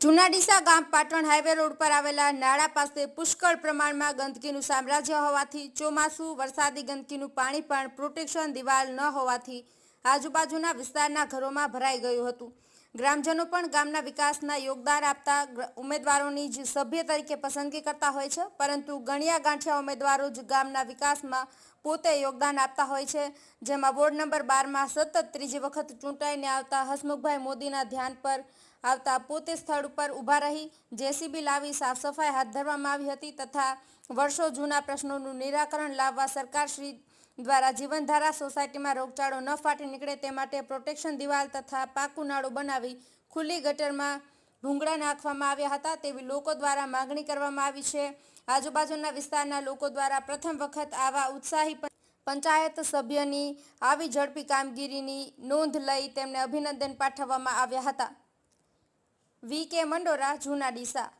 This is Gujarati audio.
જૂના ડીસા ગામ પાટણ હાઈવે રોડ પર આવેલા નાળા પાસે પુષ્કળ પ્રમાણમાં ગંદકીનું સામ્રાજ્ય હોવાથી ચોમાસું વરસાદી ગંદકીનું પાણી પણ પ્રોટેક્શન દિવાલ ન હોવાથી આજુબાજુના વિસ્તારના ઘરોમાં ભરાઈ ગયું હતું। ગ્રામજનો પણ ગામના વિકાસના યોગદાન આપતા ઉમેદવારોની જ સભ્ય તરીકે પસંદગી કરતા હોય છે, પરંતુ ગણ્યા ગાંઠિયા ઉમેદવારો જ ગામના વિકાસમાં પોતે યોગદાન આપતા હોય છે। જેમાં વોર્ડ નંબર 12માં સતત ત્રીજી વખત ચૂંટાઈને આવતા હસમુખભાઈ મોદીના ધ્યાન પર આવતા પોતે સ્થળ ઉપર ઊભા રહી જેસીબી લાવી સાફ સફાઈ હાથ ધરવામાં આવી હતી તથા વર્ષો જૂના પ્રશ્નોનું નિરાકરણ લાવવા સરકારશ્રી દ્વારા જીવનધારા સોસાયટીમાં રોગચાળો ન ફાટી નીકળે તે માટે પ્રોટેક્શન દિવાલ તથા પાકું નાળું બનાવી ખુલ્લી ગટરમાં ભૂંગળા નાખવામાં આવ્યા હતા તેવી લોકો દ્વારા માગણી કરવામાં આવી છે। આજુબાજુના વિસ્તારના લોકો દ્વારા પ્રથમ વખત આવા ઉત્સાહી પંચાયત સભ્યની આવી ઝડપી કામગીરીની નોંધ લઈ તેમને અભિનંદન પાઠવવામાં આવ્યા હતા। વી કે મંડોરા, જૂના ડીસા।